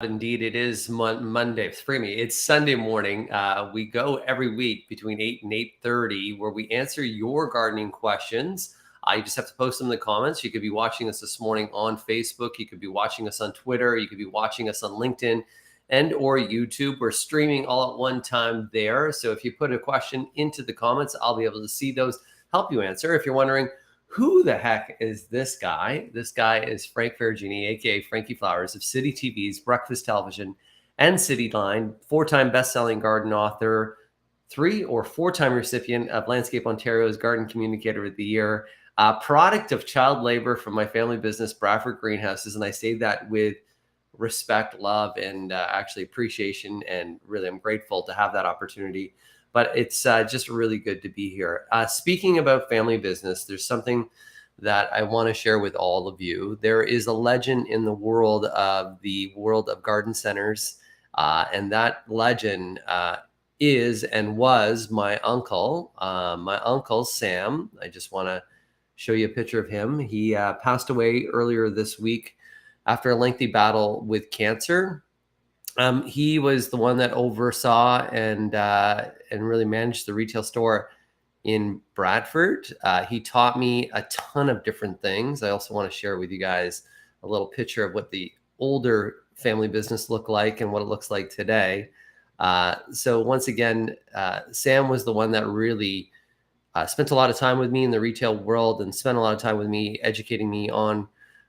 Indeed, it is Monday. Forgive me. It's Sunday morning. We go every week between 8 and 8:30, where we answer your gardening questions. You just have to post them in the comments. You could be watching us this morning on Facebook. You could be watching us on Twitter. You could be watching us on LinkedIn and or YouTube. We're streaming all at one time there. So if you put a question into the comments, I'll be able to see those, help you answer. If you're wondering, who the heck is this guy? This guy is Frank Ferragini, aka Frankie Flowers of City TV's Breakfast Television and City Line, four-time best-selling garden author, 3 or 4-time recipient of Landscape Ontario's Garden Communicator of the Year, product of child labor from my family business, Bradford Greenhouses, and I say that with respect, love, and actually appreciation, and really I'm grateful to have that opportunity. But it's just really good to be here. Speaking about family business, there's something that I want to share with all of you. There is a legend in the world of garden centers, and that legend is and was my uncle Sam. I just want to show you a picture of him. He passed away earlier this week after a lengthy battle with cancer. He was the one that oversaw and really managed the retail store in Bradford. He taught me a ton of different things. I also want to share with you guys a little picture of what the older family business looked like and what it looks like today. So once again, Sam was the one that really spent a lot of time with me in the retail world and spent a lot of time with me educating me on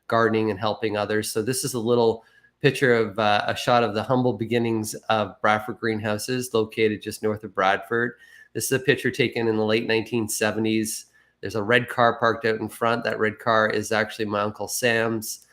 gardening and helping others. So this is a little picture of a shot of the humble beginnings of Bradford Greenhouses, located just north of Bradford. This is a picture taken in the late 1970s. There's a red car parked out in front. That red car is actually my Uncle Sam's.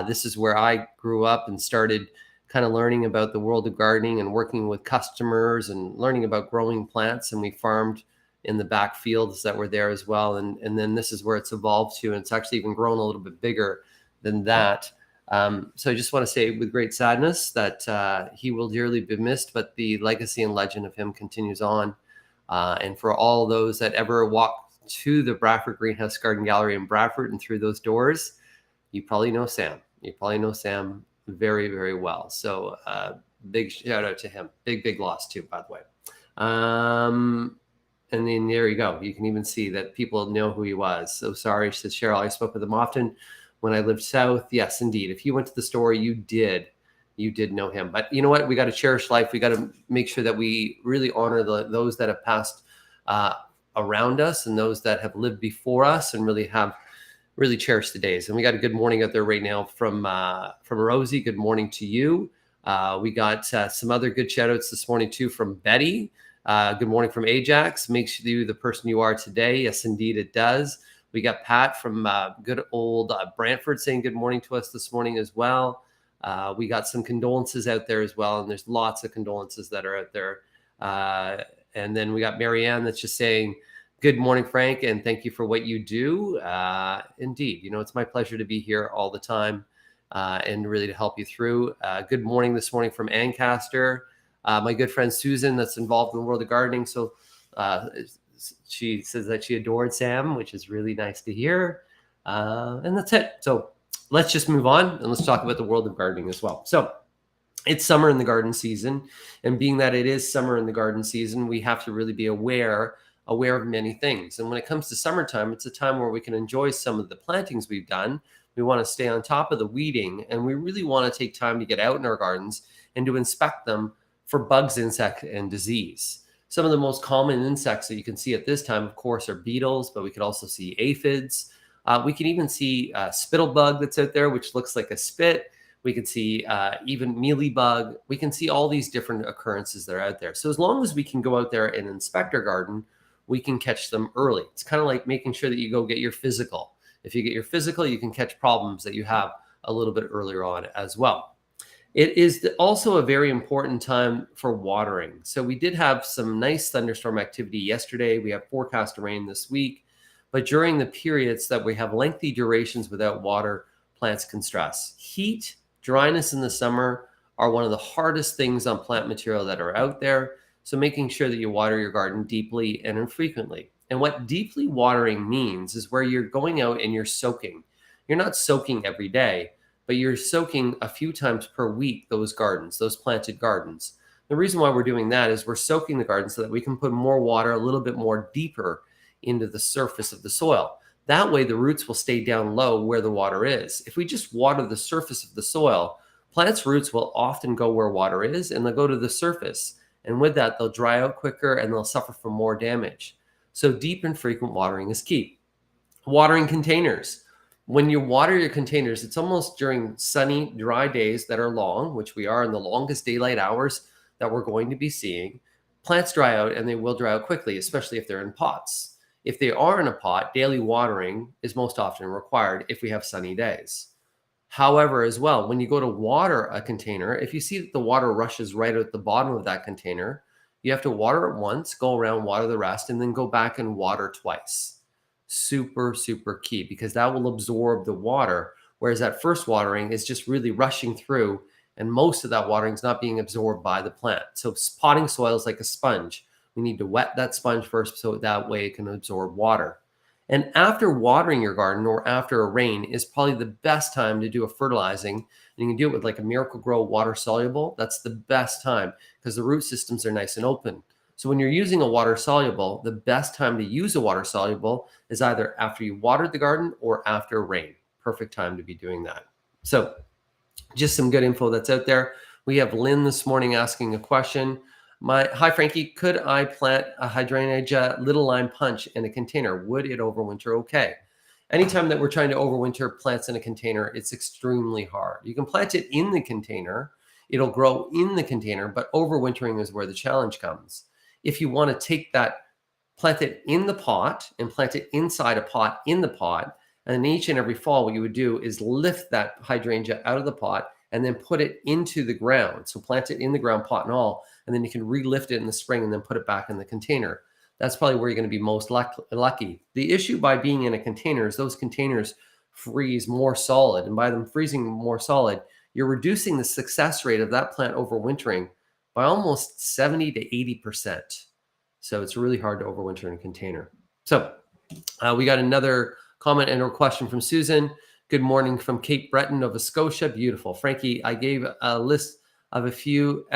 This is where I grew up and started kind of learning about the world of gardening and working with customers and learning about growing plants. And we farmed in the back fields that were there as well. And then this is where it's evolved to, and it's actually even grown a little bit bigger than that. So I just want to say with great sadness that he will dearly be missed, but the legacy and legend of him continues on. And for all those that ever walk to the Bradford Greenhouse Garden Gallery in Bradford and through those doors, you probably know Sam. You probably know Sam very, very well. So big shout out to him. Big loss too, by the way. And then there you go. You can even see that people know who he was. So sorry, says Cheryl. I spoke with him often when I lived south. Yes, indeed. If you went to the store, you did know him. But you know what? We got to cherish life. We got to make sure that we really honor those that have passed around us and those that have lived before us, and really cherish the days. And we got a good morning out there right now from Rosie. Good morning to you. We got some other good shout outs this morning too from Betty. Good morning from Ajax. Makes you the person you are today. Yes, indeed it does. We got Pat from good old Brantford saying good morning to us this morning as well. We got some condolences out there as well, and there's lots of condolences that are out there. And then we got Marianne that's just saying, good morning, Frank, and thank you for what you do. Indeed, it's my pleasure to be here all the time and really to help you through. Good morning this morning from Ancaster. My good friend Susan that's involved in the world of gardening. So she says that she adored Sam, which is really nice to hear. And that's it. So let's just move on and let's talk about the world of gardening as well. So it's summer in the garden season. And being that it is summer in the garden season, we have to really be aware of many things. And when it comes to summertime, it's a time where we can enjoy some of the plantings we've done. We want to stay on top of the weeding, and we really want to take time to get out in our gardens and to inspect them for bugs, insect, and disease. Some of the most common insects that you can see at this time, of course, are beetles, but we could also see aphids. We can even see spittlebug that's out there, which looks like a spit. We can see even mealybug. We can see all these different occurrences that are out there. So as long as we can go out there and inspect our garden, we can catch them early. It's kind of like making sure that you go get your physical. If you get your physical, you can catch problems that you have a little bit earlier on as well. It is also a very important time for watering. So we did have some nice thunderstorm activity yesterday. We have forecast rain this week. But during the periods that we have lengthy durations without water, plants can stress. Heat, dryness in the summer are one of the hardest things on plant material that are out there. So making sure that you water your garden deeply and infrequently. And what deeply watering means is where you're going out and you're soaking. You're not soaking every day, but you're soaking a few times per week those gardens, those planted gardens. The reason why we're doing that is we're soaking the garden so that we can put more water a little bit more deeper into the surface of the soil. That way the roots will stay down low where the water is. If we just water the surface of the soil, plants' roots will often go where water is and they'll go to the surface. And with that, they'll dry out quicker and they'll suffer from more damage. So deep and frequent watering is key. Watering containers. When you water your containers, it's almost during sunny, dry days that are long, which we are in the longest daylight hours that we're going to be seeing. Plants dry out and they will dry out quickly, especially if they're in pots. If they are in a pot, daily watering is most often required if we have sunny days. However, as well, when you go to water a container, if you see that the water rushes right at the bottom of that container, you have to water it once, go around, water the rest, and then go back and water twice. Super, super key because that will absorb the water, whereas that first watering is just really rushing through and most of that watering is not being absorbed by the plant. So potting soil is like a sponge. We need to wet that sponge first so that way it can absorb water. And after watering your garden or after a rain is probably the best time to do a fertilizing. And you can do it with like a Miracle Grow water soluble. That's the best time because the root systems are nice and open. So when you're using a water soluble, the best time to use a water soluble is either after you watered the garden or after rain. Perfect time to be doing that. So just some good info that's out there. We have Lynn this morning asking a question. Hi, Frankie, could I plant a hydrangea little lime punch in a container? Would it overwinter okay? Anytime that we're trying to overwinter plants in a container, it's extremely hard. You can plant it in the container. It'll grow in the container, but overwintering is where the challenge comes. If you want to take that, plant it in the pot and plant it inside a pot in the pot, and then each and every fall, what you would do is lift that hydrangea out of the pot and then put it into the ground. So plant it in the ground, pot and all, and then you can re-lift it in the spring and then put it back in the container. That's probably where you're going to be most lucky. The issue by being in a container is those containers freeze more solid. And by them freezing more solid, you're reducing the success rate of that plant overwintering by almost 70 to 80%. So it's really hard to overwinter in a container. So we got another comment and a question from Susan. Good morning from Cape Breton, Nova Scotia. Beautiful. Frankie, I gave a list of a few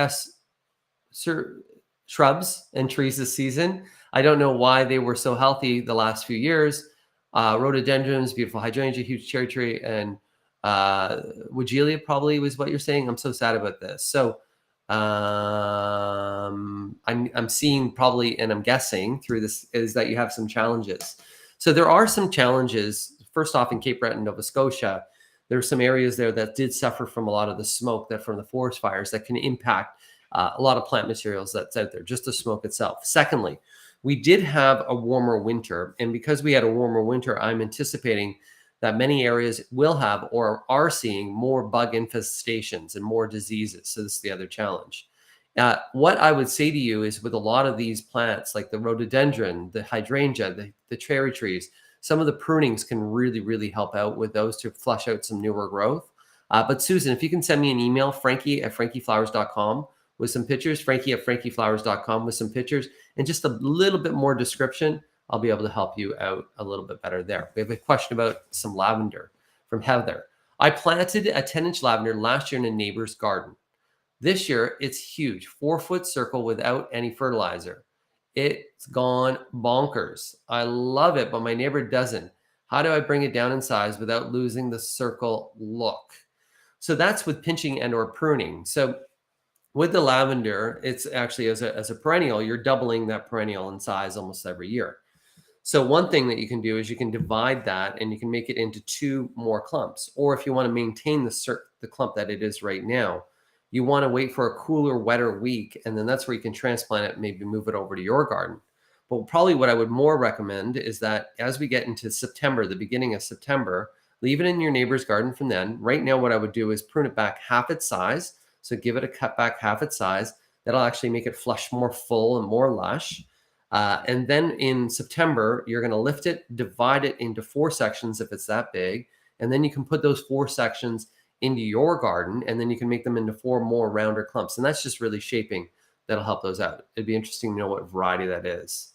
shrubs and trees this season. I don't know why they were so healthy the last few years. Rhododendrons, beautiful hydrangea, huge cherry tree, and Wigelia probably was what you're saying. I'm so sad about this. So I'm seeing probably, and I'm guessing through this, is that you have some challenges. So there are some challenges. First off, in Cape Breton, Nova Scotia, there are some areas there that did suffer from a lot of the smoke that from the forest fires that can impact a lot of plant materials that's out there, just the smoke itself. Secondly, we did have a warmer winter, and because we had a warmer winter, I'm anticipating that many areas will have or are seeing more bug infestations and more diseases. So this is the other challenge. What I would say to you is with a lot of these plants, like the rhododendron, the hydrangea, the cherry trees, some of the prunings can really, really help out with those to flush out some newer growth. But Susan, if you can send me an email, frankie@frankieflowers.com with some pictures, frankie@frankieflowers.com with some pictures, and just a little bit more description, I'll be able to help you out a little bit better there. We have a question about some lavender from Heather. I planted a 10-inch lavender last year in a neighbor's garden. This year, it's huge, 4-foot circle without any fertilizer. It's gone bonkers. I love it, but my neighbor doesn't. How do I bring it down in size without losing the circle look? So that's with pinching and or pruning. So with the lavender, it's actually as a perennial, you're doubling that perennial in size almost every year. So one thing that you can do is you can divide that and you can make it into 2 more clumps. Or if you want to maintain the clump that it is right now, you want to wait for a cooler, wetter week, and then that's where you can transplant it, maybe move it over to your garden. But probably what I would more recommend is that as we get into September, the beginning of September, leave it in your neighbor's garden from then. Right now, what I would do is prune it back half its size. So give it a cut back half its size. That'll actually make it flush more full and more lush. And then in September, you're going to lift it, divide it into 4 sections if it's that big. And then you can put those 4 sections into your garden, and then you can make them into 4 more rounder clumps. And that's just really shaping that'll help those out. It'd be interesting to know what variety that is.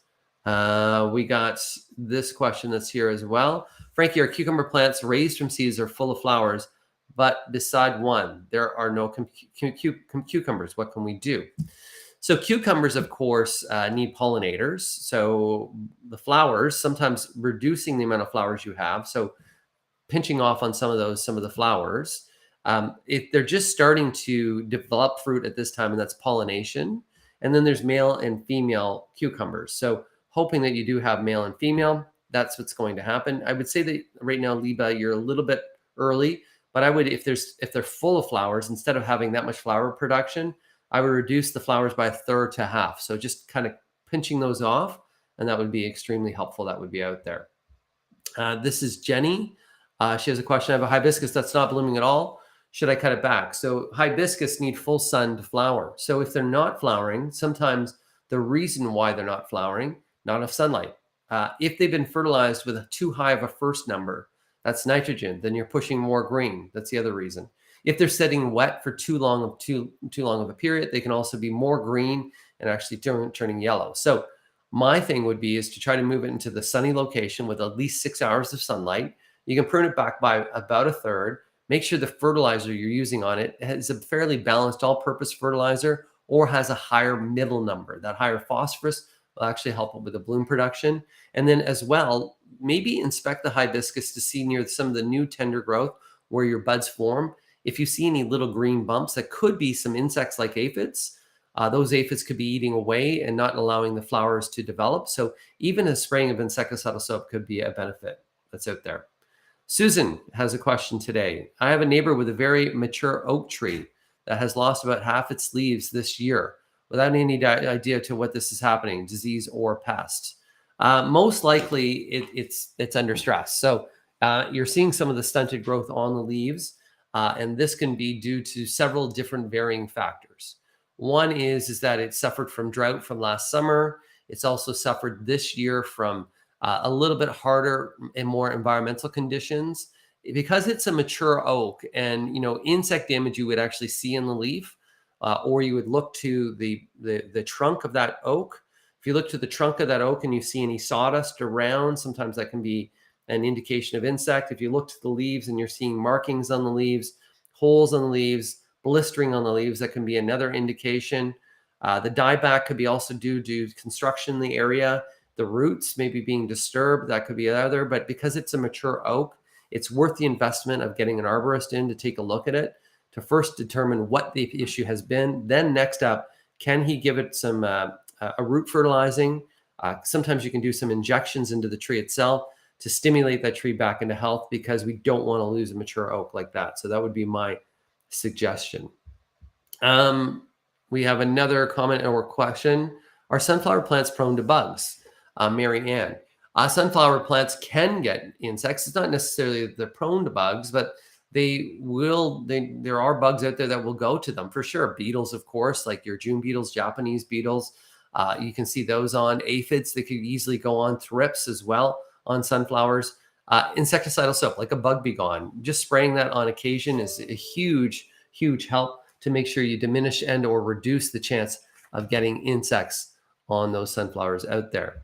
We got this question that's here as well. Frankie, are cucumber plants raised from seeds are full of flowers, but beside one, there are no cucumbers. What can we do? So cucumbers, of course, need pollinators. So the flowers, sometimes reducing the amount of flowers you have. So pinching off on some of the flowers. If they're just starting to develop fruit at this time, and that's pollination. And then there's male and female cucumbers. So hoping that you do have male and female, that's what's going to happen. I would say that right now, Liba, you're a little bit early, but I would, if they're full of flowers, instead of having that much flower production, I would reduce the flowers by a third to half. So just kind of pinching those off, and that would be extremely helpful. That would be out there. This is Jenny. She has a question. I have a hibiscus that's not blooming at all. Should I cut it back? So hibiscus need full sun to flower. So if they're not flowering, sometimes the reason why they're not flowering, not enough sunlight. If they've been fertilized with too high of a first number, that's nitrogen, then you're pushing more green. That's the other reason. If they're sitting wet for too long of a period, they can also be more green and actually turning yellow. So my thing would be is to try to move it into the sunny location with at least 6 hours of sunlight. You can prune it back by about a third. Make sure the fertilizer you're using on it is a fairly balanced all-purpose fertilizer or has a higher middle number. That higher phosphorus will actually help with the bloom production. And then as well, maybe inspect the hibiscus to see near some of the new tender growth where your buds form. If you see any little green bumps, that could be some insects like aphids. Those aphids could be eating away and not allowing the flowers to develop. So even a spraying of insecticidal soap could be a benefit that's out there. Susan has a question today. I have a neighbor with a very mature oak tree that has lost about half its leaves this year without any idea to what this is happening, disease or pest. Most likely it's under stress. So you're seeing some of the stunted growth on the leaves, and this can be due to several different varying factors. One is that it suffered from drought from last summer. It's also suffered this year from a little bit harder and more environmental conditions. Because it's a mature oak, and insect damage you would actually see in the leaf, or you would look to the trunk of that oak. If you look to the trunk of that oak and you see any sawdust around, sometimes that can be an indication of insect. If you look to the leaves and you're seeing markings on the leaves, holes on the leaves, blistering on the leaves, that can be another indication. The dieback could be also due to construction in the area. The roots maybe being disturbed, that could be another. But because it's a mature oak, it's worth the investment of getting an arborist in to take a look at it, to first determine what the issue has been. Then next up, can he give it some a root fertilizing? Sometimes you can do some injections into the tree itself to stimulate that tree back into health, because we don't want to lose a mature oak like that. So that would be my suggestion. We have another comment or question. Are sunflower plants prone to bugs? Mary Ann. Sunflower plants can get insects. It's not necessarily that they're prone to bugs, but there are bugs out there that will go to them for sure. Beetles, of course, like your June beetles, Japanese beetles. You can see those on aphids. They could easily go on thrips as well on sunflowers. Insecticidal soap, like a bug be gone. Just spraying that on occasion is a huge, huge help to make sure you diminish and or reduce the chance of getting insects on those sunflowers out there.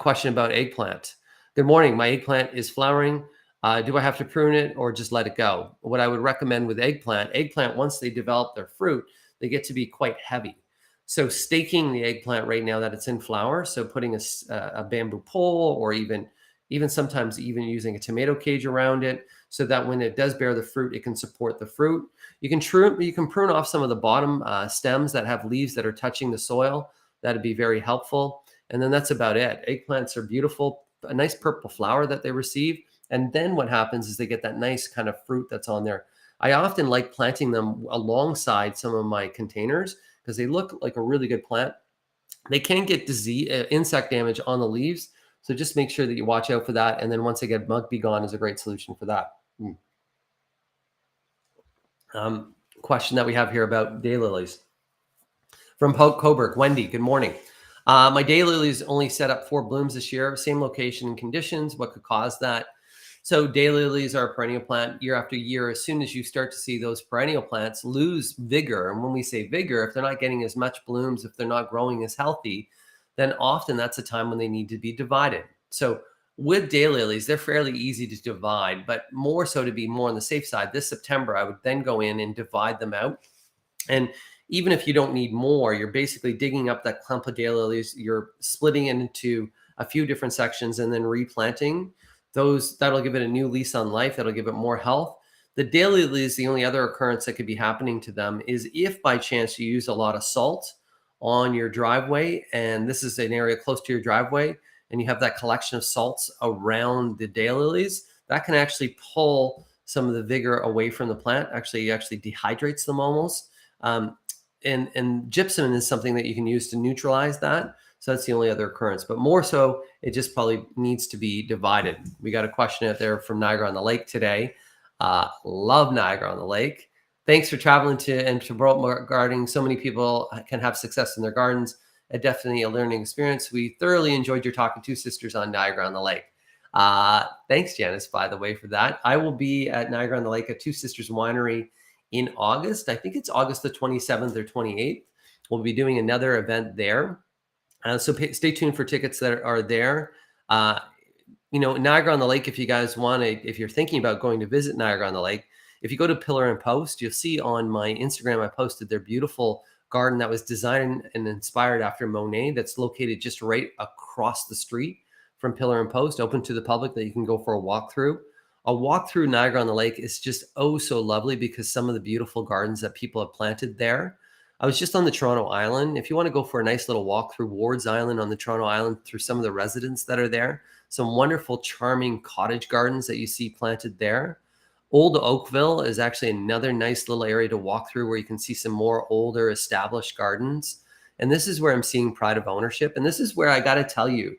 Question about eggplant. Good morning. My eggplant is flowering. Do I have to prune it or just let it go? What I would recommend with eggplant, once they develop their fruit, they get to be quite heavy. So staking the eggplant right now that it's in flower, so putting a bamboo pole, or even sometimes even using a tomato cage around it, so that when it does bear the fruit, it can support the fruit. You can prune off some of the bottom stems that have leaves that are touching the soil. That'd be very helpful. And then that's about it. Eggplants are beautiful, a nice purple flower that they receive. And then what happens is they get that nice kind of fruit that's on there. I often like planting them alongside some of my containers because they look like a really good plant. They can get disease, insect damage on the leaves. So just make sure that you watch out for that. And then once they get bug be gone is a great solution for that. Question that we have here about daylilies. From Coburg, Wendy, good morning. My daylilies only set up 4 blooms this year, same location and conditions. What could cause that? So daylilies are a perennial plant year after year. As soon as you start to see those perennial plants lose vigor, and when we say vigor, if they're not getting as much blooms, if they're not growing as healthy, then often that's a time when they need to be divided. So With daylilies, they're fairly easy to divide, but more so to be more on the safe side. This September, I would then go in and divide them out. And even if you don't need more, you're basically digging up that clump of daylilies, you're splitting it into a few different sections and then replanting those. That'll give it a new lease on life. That'll give it more health. The daylilies, the only other occurrence that could be happening to them is if by chance you use a lot of salt on your driveway, and this is an area close to your driveway, and you have that collection of salts around the daylilies, that can actually pull some of the vigor away from the plant. Actually dehydrates them almost. Um, and gypsum is something that you can use to neutralize that. So that's the only other occurrence. But more so, it just probably needs to be divided. We got a question out there from Niagara on the Lake today. Love Niagara on the Lake. Thanks for traveling to World Gardening. So many people can have success in their gardens. Definitely a learning experience. We thoroughly enjoyed your talking Two Sisters on Niagara on the Lake. Thanks, Janice, by the way, for that. I will be at Niagara on the Lake at Two Sisters Winery in August. I think it's August the 27th or 28th. We'll be doing another event there. So stay tuned for tickets that are there. Niagara on the Lake, if you guys want to, if you're thinking about going to visit Niagara on the Lake, if you go to Pillar and Post, you'll see on my Instagram, I posted their beautiful garden that was designed and inspired after Monet, that's located just right across the street from Pillar and Post, open to the public, that you can go for a walk through. A walk through Niagara on the Lake is just oh so lovely because some of the beautiful gardens that people have planted there. I was just on the Toronto Island. If you want to go for a nice little walk through Ward's Island on the Toronto Island through some of the residents that are there, some wonderful, charming cottage gardens that you see planted there. Old Oakville is actually another nice little area to walk through where you can see some more older established gardens. And this is where I'm seeing pride of ownership. And this is where I got to tell you,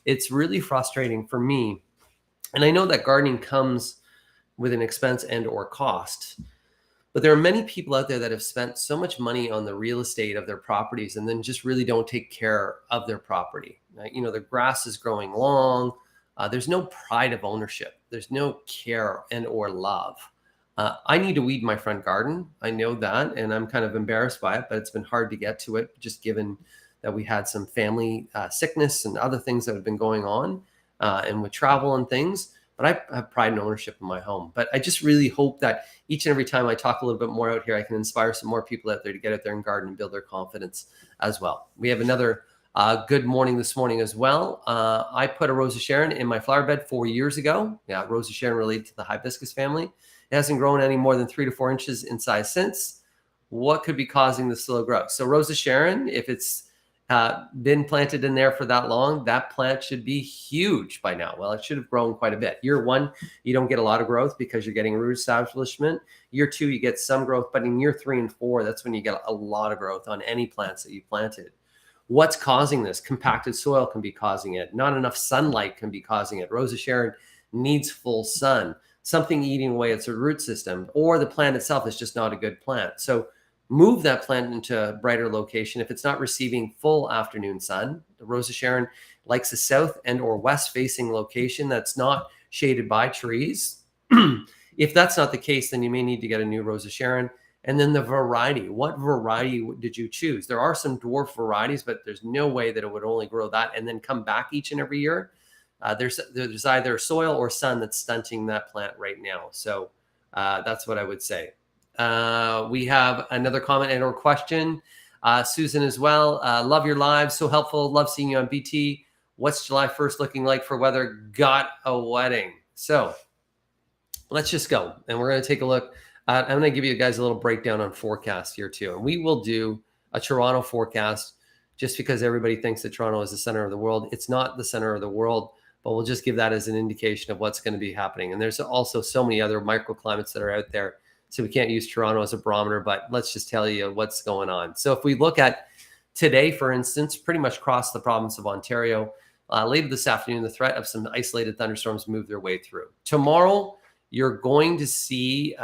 it's really frustrating for me. And I know that gardening comes with an expense and or cost, but there are many people out there that have spent so much money on the real estate of their properties and then just really don't take care of their property. The grass is growing long. There's no pride of ownership. There's no care and or love. I need to weed my front garden. I know that, and I'm kind of embarrassed by it, but it's been hard to get to it just given that we had some family sickness and other things that have been going on and with travel and things. But I have pride and ownership in my home. But I just really hope that each and every time I talk a little bit more out here, I can inspire some more people out there to get out there and garden and build their confidence as well. We have another good morning this morning as well. I put a Rosa Sharon in my flower bed 4 years ago. Yeah, Rosa Sharon related to the hibiscus family. It hasn't grown any more than 3 to 4 inches in size since. What could be causing the slow growth? So Rosa Sharon, if it's been planted in there for that long, that plant should be huge by now. Well, it should have grown quite a bit. Year 1, you don't get a lot of growth because you're getting root establishment. Year 2, you get some growth, but in year 3 and 4, that's when you get a lot of growth on any plants that you planted. What's causing this? Compacted soil can be causing it. Not enough sunlight can be causing it. Rosa Sharon needs full sun. Something eating away at its root system, or the plant itself is just not a good plant. So move that plant into a brighter location. If it's not receiving full afternoon sun, the Rosa Sharon likes a south and or west facing location that's not shaded by trees. If that's not the case, then you may need to get a new Rosa Sharon. And then the variety. What variety did you choose? There are some dwarf varieties, but there's no way that it would only grow that and then come back each and every year. There's either soil or sun that's stunting that plant right now. So that's what I would say. We have another comment and or question. Susan as well. Love your lives. So helpful. Love seeing you on BT. What's July 1st looking like for weather? Got a wedding. So let's just go. And we're going to take a look. I'm going to give you guys a little breakdown on forecast here too. And we will do a Toronto forecast just because everybody thinks that Toronto is the center of the world. It's not the center of the world, but we'll just give that as an indication of what's going to be happening. And there's also so many other microclimates that are out there. So we can't use Toronto as a barometer, but let's just tell you what's going on. So if we look at today, for instance, pretty much across the province of Ontario, later this afternoon, the threat of some isolated thunderstorms move their way through. Tomorrow, you're going to see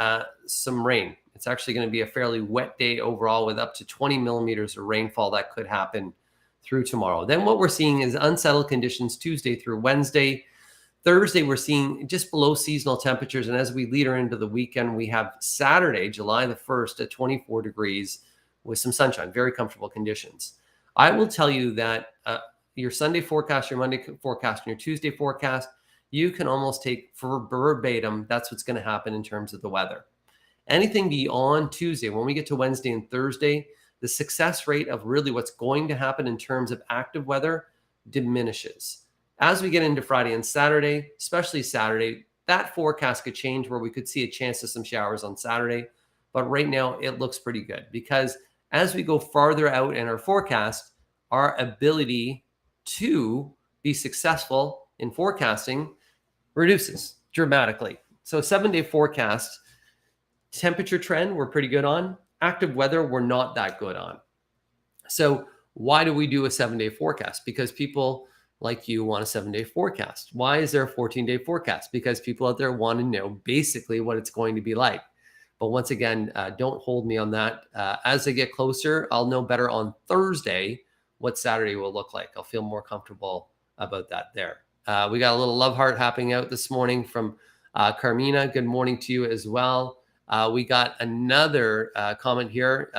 some rain. It's actually going to be a fairly wet day overall with up to 20 millimeters of rainfall that could happen through tomorrow. Then what we're seeing is unsettled conditions Tuesday through Wednesday. Thursday, we're seeing just below seasonal temperatures. And as we lead into the weekend, we have Saturday, July the 1st at 24 degrees with some sunshine, very comfortable conditions. I will tell you that your Sunday forecast, your Monday forecast, and your Tuesday forecast, you can almost take for verbatim, that's what's going to happen in terms of the weather. Anything beyond Tuesday, when we get to Wednesday and Thursday, the success rate of really what's going to happen in terms of active weather diminishes. As we get into Friday and Saturday, especially Saturday, that forecast could change where we could see a chance of some showers on Saturday. But right now, it looks pretty good because as we go farther out in our forecast, our ability to be successful in forecasting reduces dramatically. So 7-day forecast, temperature trend, we're pretty good on. Active weather, we're not that good on. So why do we do a 7-day forecast? Because people like you want a 7-day forecast. Why is there a 14-day forecast? Because people out there want to know basically what it's going to be like. But once again, don't hold me on that. As I get closer, I'll know better on Thursday what Saturday will look like. I'll feel more comfortable about that there. We got a little love heart happening out this morning from Carmina. Good morning to you as well. We got another comment here.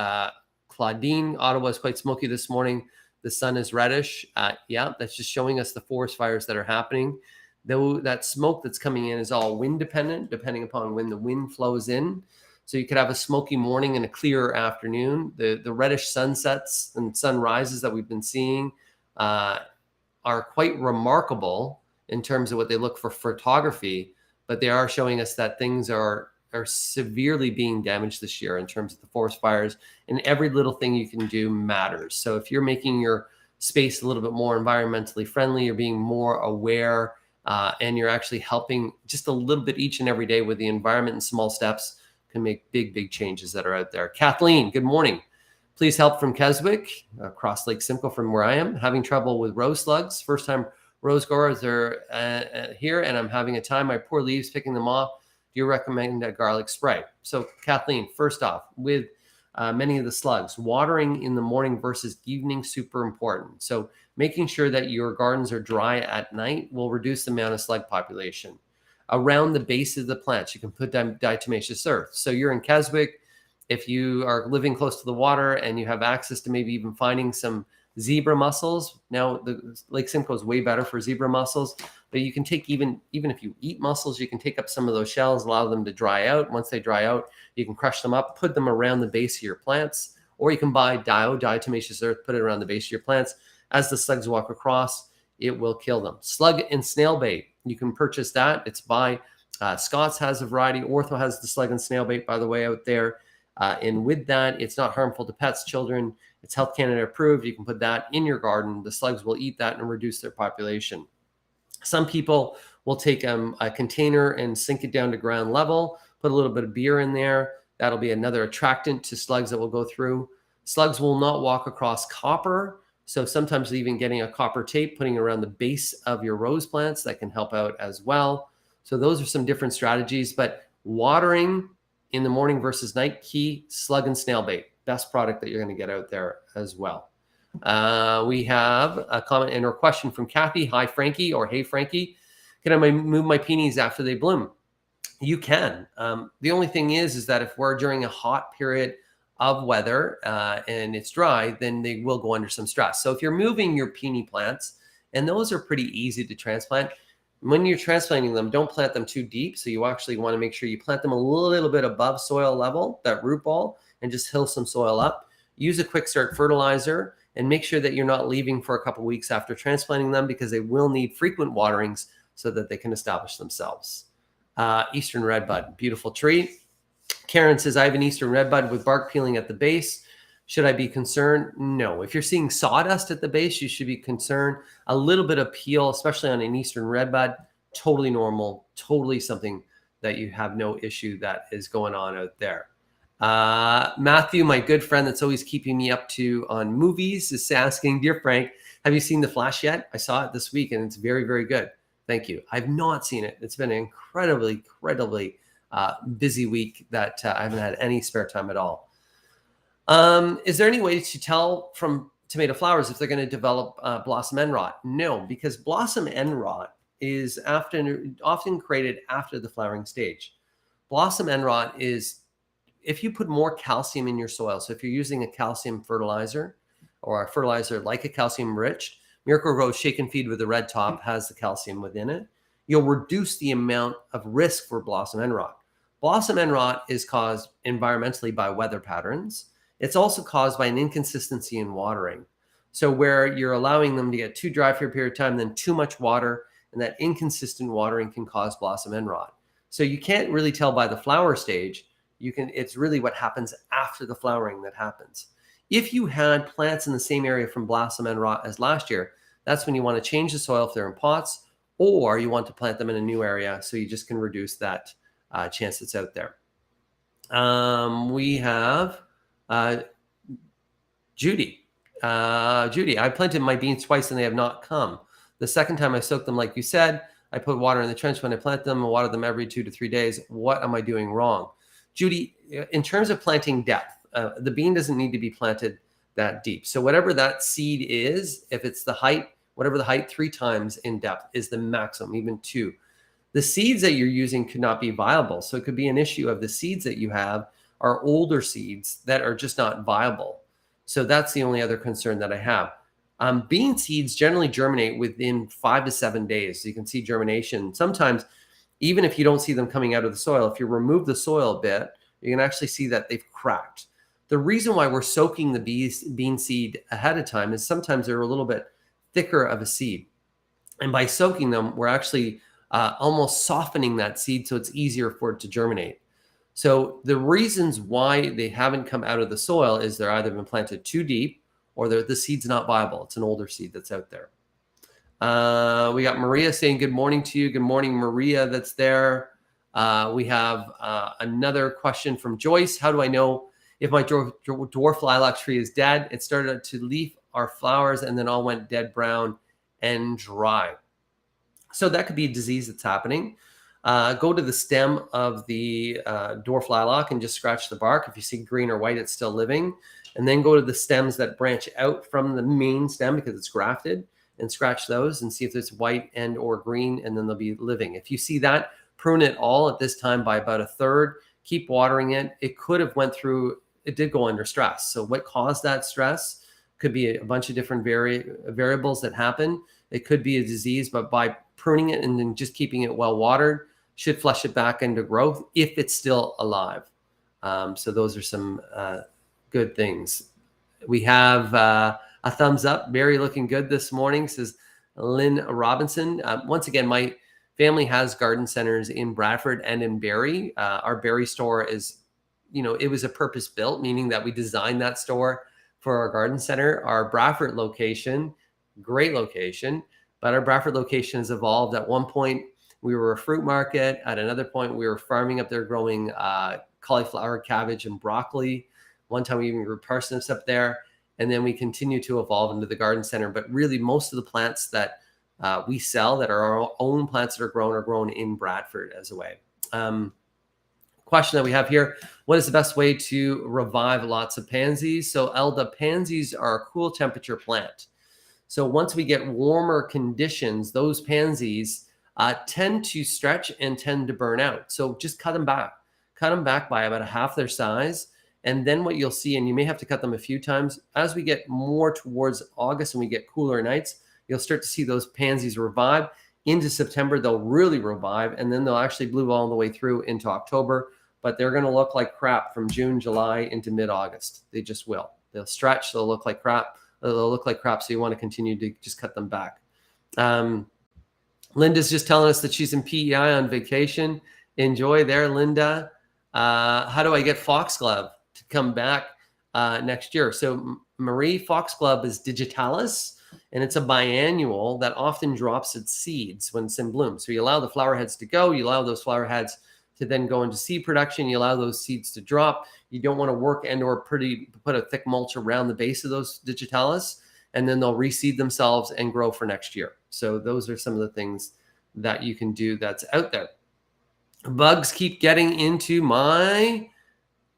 Claudine, Ottawa is quite smoky this morning. The sun is reddish. Yeah, that's just showing us the forest fires that are happening. Though that smoke that's coming in is all wind dependent, depending upon when the wind flows in. So you could have a smoky morning and a clear afternoon. The reddish sunsets and sunrises that we've been seeing are quite remarkable in terms of what they look for photography, but they are showing us that things are severely being damaged this year in terms of the forest fires, and every little thing you can do matters. So if you're making your space a little bit more environmentally friendly, you're being more aware, and you're actually helping just a little bit each and every day with the environment, and small steps can make big changes that are out there. Kathleen, good morning. Please help from Keswick, across Lake Simcoe from where I am. Having trouble with rose slugs. First time rose growers are here, and I'm having a time. My poor leaves picking them off. Do you recommend a garlic spray? So Kathleen, first off, with many of the slugs, watering in the morning versus evening, super important. So making sure that your gardens are dry at night will reduce the amount of slug population. Around the base of the plants, you can put diatomaceous earth. So you're in Keswick. If you are living close to the water and you have access to maybe even finding some zebra mussels. Now, the Lake Simcoe is way better for zebra mussels, but you can take even if you eat mussels, you can take up some of those shells, allow them to dry out. Once they dry out, you can crush them up, put them around the base of your plants, or you can buy diatomaceous earth, put it around the base of your plants. As the slugs walk across, it will kill them. Slug and snail bait, you can purchase that. It's by Scott's has a variety. Ortho has the slug and snail bait, by the way, out there. And with that, it's not harmful to pets, children. It's Health Canada approved. You can put that in your garden. The slugs will eat that and reduce their population. Some people will take a container and sink it down to ground level, put a little bit of beer in there. That'll be another attractant to slugs that will go through. Slugs will not walk across copper. So sometimes even getting a copper tape, putting it around the base of your rose plants, that can help out as well. So those are some different strategies, but watering in the morning versus night, key, slug and snail bait, best product that you're going to get out there as well. We have a comment and or question from Kathy. Hi, Frankie, or hey, Frankie. Can I move my peonies after they bloom? You can. The only thing is that if we're during a hot period of weather and it's dry, then they will go under some stress. So if you're moving your peony plants, and those are pretty easy to transplant, when you're transplanting them, don't plant them too deep. So you actually want to make sure you plant them a little bit above soil level, that root ball, and just hill some soil up. Use a quick start fertilizer and make sure that you're not leaving for a couple of weeks after transplanting them, because they will need frequent waterings so that they can establish themselves. Eastern redbud, beautiful tree. Karen says, I have an eastern redbud with bark peeling at the base. Should I be concerned? No. If you're seeing sawdust at the base, you should be concerned. A little bit of peel, especially on an eastern redbud, totally normal, totally something that you have no issue that is going on out there. Matthew, my good friend that's always keeping me up to on movies, is asking, dear Frank, have you seen The Flash yet? I saw it this week and it's very, very good. Thank you. I've not seen it. It's been an incredibly busy week that I haven't had any spare time at all. Is there any way to tell from tomato flowers if they're going to develop blossom end rot? No, because blossom end rot is often created after the flowering stage. Blossom end rot is if you put more calcium in your soil. So if you're using a calcium fertilizer or a fertilizer like a calcium rich, Miracle Grow Shake and Feed with the red top has the calcium within it. you'll reduce the amount of risk for blossom end rot. Blossom end rot is caused environmentally by weather patterns. It's also caused by an inconsistency in watering. So where you're allowing them to get too dry for a period of time, then too much water, and that inconsistent watering can cause blossom end rot. So you can't really tell by the flower stage. It's really what happens after the flowering that happens. If you had plants in the same area from blossom end rot as last year, that's when you want to change the soil if they're in pots, or you want to plant them in a new area so you just can reduce that chance that's out there. We have Judy. Judy, I planted my beans twice and they have not come. The second time I soaked them, like you said, I put water in the trench when I plant them and water them every 2 to 3 days. What am I doing wrong? Judy, in terms of planting depth, the bean doesn't need to be planted that deep. So whatever that seed is, if it's the height, whatever the height, 3 times in depth is the maximum, even 2. The seeds that you're using could not be viable. So it could be an issue of the seeds that you have are older seeds that are just not viable. So that's the only other concern that I have. Bean seeds generally germinate within 5 to 7 days. So you can see germination. Sometimes, even if you don't see them coming out of the soil, if you remove the soil a bit, you can actually see that they've cracked. The reason why we're soaking the bean seed ahead of time is sometimes they're a little bit thicker of a seed. And by soaking them, we're actually almost softening that seed so it's easier for it to germinate. So the reasons why they haven't come out of the soil is they're either been planted too deep or the seed's not viable. It's an older seed that's out there. We got Maria saying good morning to you. Good morning, Maria, that's there. We have another question from Joyce. How do I know if my dwarf lilac tree is dead? It started to leaf our flowers and then all went dead brown and dry. So that could be a disease that's happening. Go to the stem of the dwarf lilac and just scratch the bark. If you see green or white, it's still living. And then go to the stems that branch out from the main stem because it's grafted and scratch those and see if it's white and or green, and then they'll be living. If you see that, prune it all at this time by about 1/3. Keep watering it. It could have went through, it did go under stress. So what caused that stress could be a bunch of different variables that happen. It could be a disease, but by pruning it and then just keeping it well watered, should flush it back into growth if it's still alive. So those are some good things. We have a thumbs up. Barry looking good this morning, says Lynn Robinson. Once again, my family has garden centers in Bradford and in Barrie. Our Barrie store is, it was a purpose built, meaning that we designed that store for our garden center. Our Bradford location, great location, but our Bradford location has evolved. At one point, we were a fruit market. At another point, we were farming up there, growing cauliflower, cabbage, and broccoli. One time we even grew parsnips up there. And then we continue to evolve into the garden center. But really, most of the plants that we sell that are our own plants that are grown in Bradford as a way. Question that we have here: what is the best way to revive lots of pansies? So Elda, pansies are a cool temperature plant. So once we get warmer conditions, those pansies tend to stretch and tend to burn out. So just cut them back by about half their size. And then what you'll see, and you may have to cut them a few times, as we get more towards August and we get cooler nights, you'll start to see those pansies revive. Into September, they'll really revive, and then they'll actually bloom all the way through into October. But they're going to look like crap from June, July into mid-August. They just will. They'll stretch. They'll look like crap. So you want to continue to just cut them back. Linda's just telling us that she's in PEI on vacation. Enjoy there, Linda. How do I get foxglove to come back next year? So Marie, foxglove is digitalis, and it's a biannual that often drops its seeds when it's in bloom. So you allow the flower heads to go. You allow those flower heads to then go into seed production. You allow those seeds to drop. You don't want to work and or put a thick mulch around the base of those digitalis, and then they'll reseed themselves and grow for next year. So those are some of the things that you can do that's out there. Bugs keep getting into my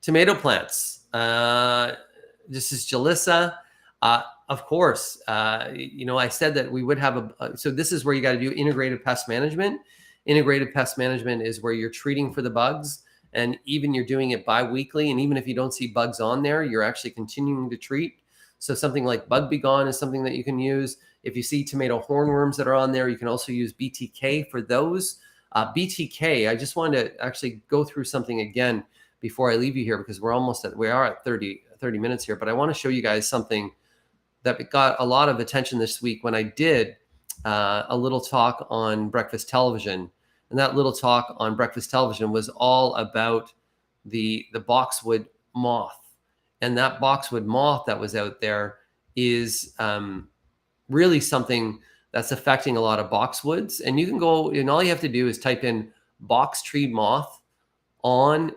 tomato plants. This is Jalissa. Of course, I said that we would have so this is where you got to do integrated pest management. Integrated pest management is where you're treating for the bugs, and even you're doing it bi-weekly. And even if you don't see bugs on there, you're actually continuing to treat. So something like Bug Be Gone is something that you can use. If you see tomato hornworms that are on there, you can also use BTK for those. BTK, I just wanted to actually go through something again before I leave you here, because we are at 30 minutes here, but I want to show you guys something that got a lot of attention this week when I did a little talk on breakfast television. And that little talk on breakfast television was all about the boxwood moth. And that boxwood moth that was out there is really something that's affecting a lot of boxwoods. And you can go, and all you have to do is type in box tree moth on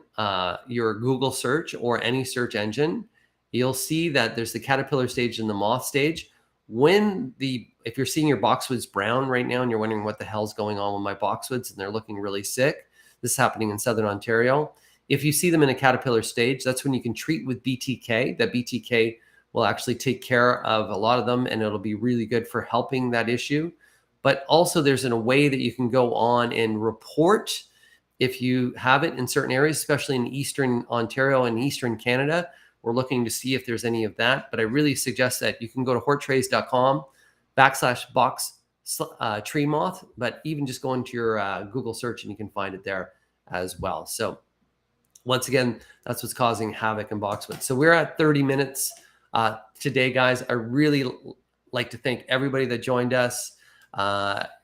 your Google search or any search engine. You'll see that there's the caterpillar stage and the moth stage. If you're seeing your boxwoods brown right now and you're wondering what the hell's going on with my boxwoods and they're looking really sick, this is happening in Southern Ontario. If you see them in a caterpillar stage, that's when you can treat with BTK. That BTK will actually take care of a lot of them, and it'll be really good for helping that issue. But also there's a way that you can go on and report if you have it in certain areas, especially in Eastern Ontario and Eastern Canada. We're looking to see if there's any of that, but I really suggest that you can go to hortrays.com/box tree moth, but even just go into your Google search and you can find it there as well. So once again, that's what's causing havoc in boxwood. So we're at 30 minutes today, guys. I really like to thank everybody that joined us.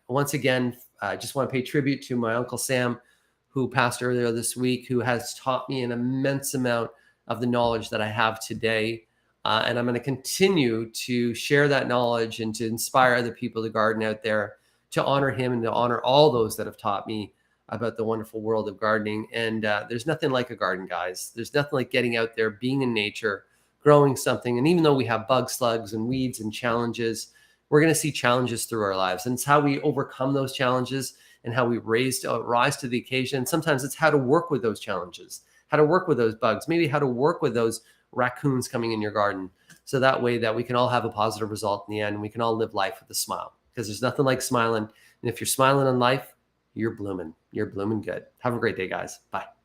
Once again, I just want to pay tribute to my Uncle Sam, who passed earlier this week, who has taught me an immense amount of the knowledge that I have today. And I'm going to continue to share that knowledge and to inspire other people to garden out there, to honor him and to honor all those that have taught me about the wonderful world of gardening. And there's nothing like a garden, guys. There's nothing like getting out there, being in nature, growing something. And even though we have bugs, slugs, and weeds and challenges, we're going to see challenges through our lives. And it's how we overcome those challenges and how we rise to the occasion. Sometimes it's how to work with those challenges, how to work with those bugs, maybe how to work with those raccoons coming in your garden. So that way that we can all have a positive result in the end, and we can all live life with a smile, because there's nothing like smiling. And if you're smiling in life, you're blooming good. Have a great day, guys. Bye.